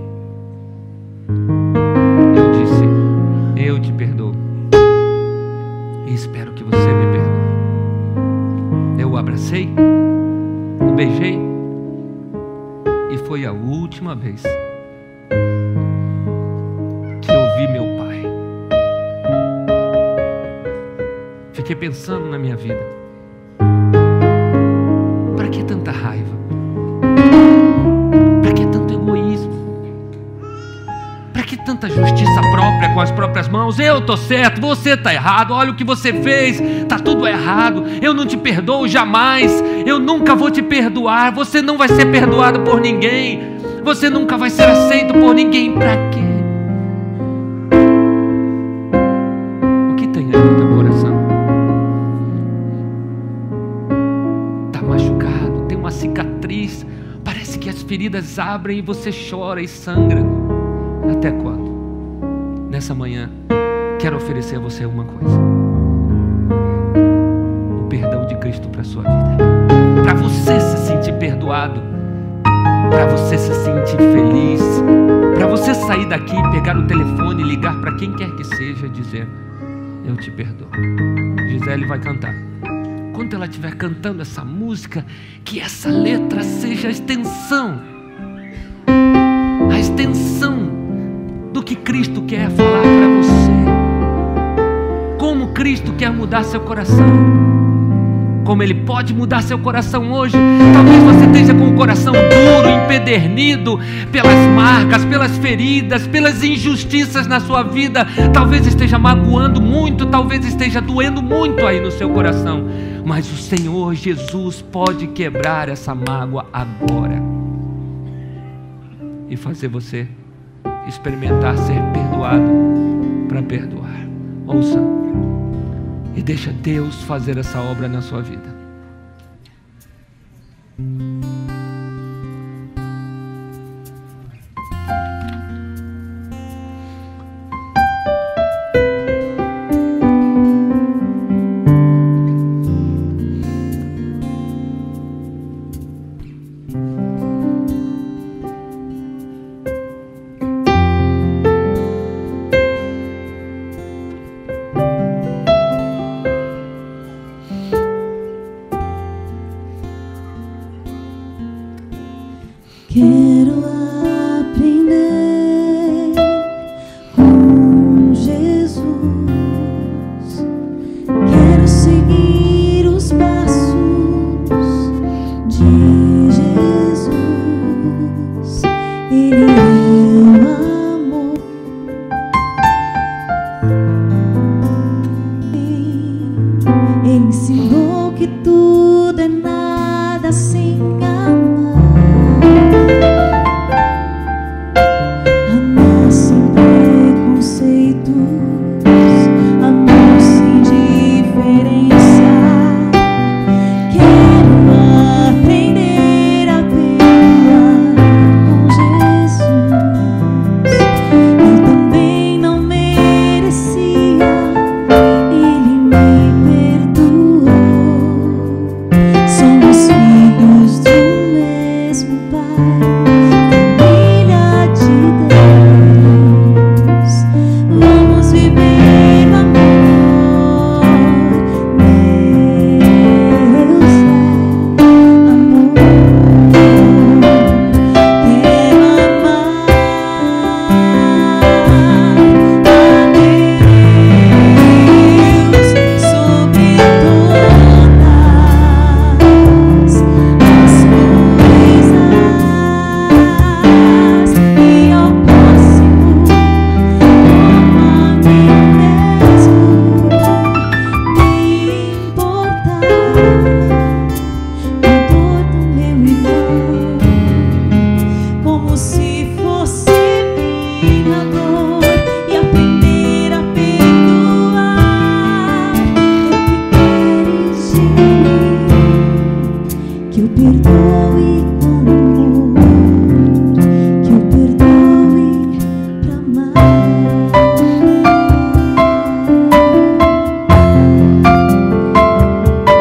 Eu disse: eu te perdoo e espero que você me perdoe. Eu o abracei, o beijei e foi a última vez que eu vi meu pai. Fiquei pensando na minha vida. Para que tanta raiva? Para que tanto egoísmo? Para que tanta justiça própria com as próprias mãos? Eu estou certo, você está errado. Olha o que você fez, está tudo errado. Eu não te perdoo jamais. Eu nunca vou te perdoar. Você não vai ser perdoado por ninguém. Você nunca vai ser aceito por ninguém. Para quê? O que tem aí no teu coração? Uma cicatriz, parece que as feridas abrem e você chora e sangra. Até quando? Nessa manhã, quero oferecer a você uma coisa: o perdão de Cristo para a sua vida. Para você se sentir perdoado, para você se sentir feliz, para você sair daqui, pegar o telefone e ligar para quem quer que seja e dizer: eu te perdoo. Gisele vai cantar. Quando ela estiver cantando essa música, que essa letra seja a extensão do que Cristo quer falar para você. Como Cristo quer mudar seu coração, como Ele pode mudar seu coração hoje. Talvez você esteja com o coração duro, empedernido pelas marcas, pelas feridas, pelas injustiças na sua vida. Talvez esteja magoando muito, talvez esteja doendo muito aí no seu coração. Mas o Senhor Jesus pode quebrar essa mágoa agora e fazer você experimentar ser perdoado para perdoar. Ouça e deixa Deus fazer essa obra na sua vida. Quero aprender com Jesus, quero seguir os passos de Jesus. Ele é o amor, Ele ensinou que tudo é nada sem amar. Amor sem preconceitos, amor sem diferença. Quero aprender a perdoar com Jesus. Eu também não merecia, Ele me perdoou. Somos filhos do mesmo Pai, família de Deus. Vamos viver no amor. Deus é amor. Quero amar a Deus sobre todas as coisas e ao próximo como a mim mesmo. Me importar com dor do meu irmão, como se fosse minha dor, e aprender a perdoar. Eu que queres de mim, que eu perdoe com amor, que eu perdoe pra amar.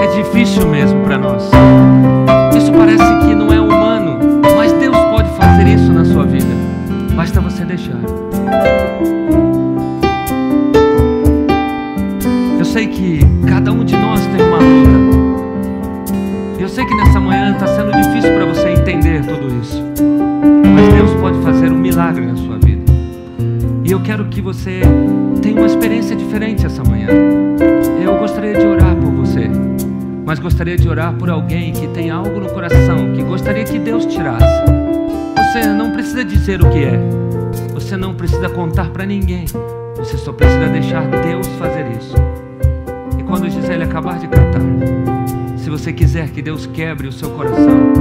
É difícil mesmo para nós. Isso parece que não é humano, mas Deus pode fazer isso na sua vida. Basta você deixar. Eu sei que cada um de nós tem uma luta. Eu sei que nessa manhã está sendo difícil para você entender tudo isso. Mas Deus pode fazer um milagre na sua vida. E eu quero que você tenha uma experiência diferente essa manhã. Eu gostaria de orar por você, mas gostaria de orar por alguém que tem algo no coração, que gostaria que Deus tirasse. Você não precisa dizer o que é. Você não precisa contar para ninguém. Você só precisa deixar Deus fazer isso. E quando Gisele acabar de cantar, se você quiser que Deus quebre o seu coração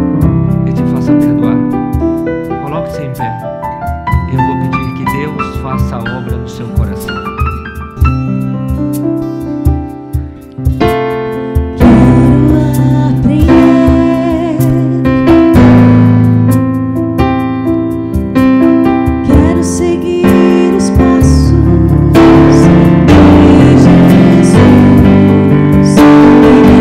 e te faça perdoar, coloque-se em pé. Eu vou pedir que Deus faça a obra no seu coração. Quero aprender, quero seguir os passos de Jesus. Ele é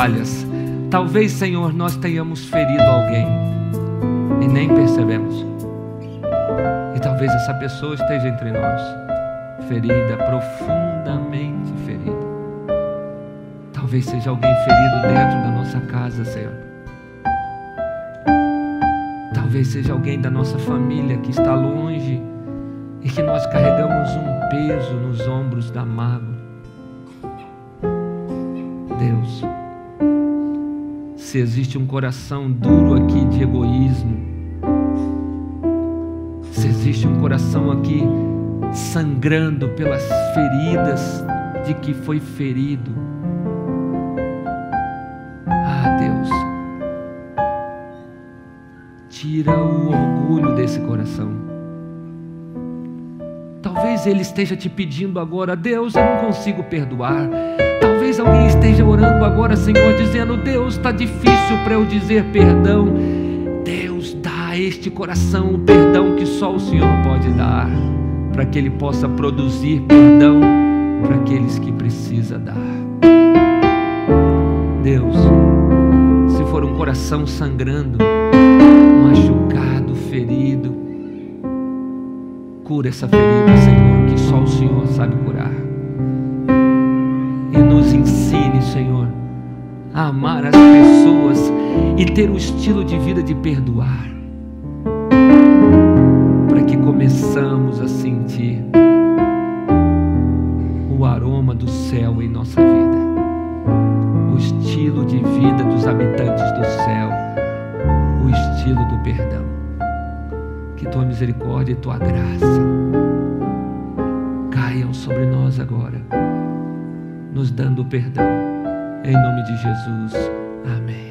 falhas. Talvez, Senhor, nós tenhamos ferido alguém e nem percebemos. E talvez essa pessoa esteja entre nós, ferida, profundamente ferida. Talvez seja alguém ferido dentro da nossa casa, Senhor. Talvez seja alguém da nossa família que está longe e que nós carregamos um peso nos ombros da mágoa. Deus, se existe um coração duro aqui de egoísmo, se existe um coração aqui sangrando pelas feridas de que foi ferido, Deus, tira o orgulho desse coração. Talvez ele esteja te pedindo agora: Deus, eu não consigo perdoar. Talvez alguém esteja orando agora, Senhor, dizendo: Deus, está difícil para eu dizer perdão. Deus, dá a este coração o perdão que só o Senhor pode dar, para que ele possa produzir perdão para aqueles que precisa dar. Deus, se for um coração sangrando, machucado, ferido, cura essa ferida, Senhor, que só o Senhor sabe curar. E nos ensine, Senhor, a amar as pessoas e ter o estilo de vida de perdoar, para que começamos a sentir o aroma do céu em nossa vida, o estilo de vida dos habitantes do céu, o estilo do perdão. Que tua misericórdia e tua graça caiam sobre nós agora, nos dando perdão, em nome de Jesus. Amém.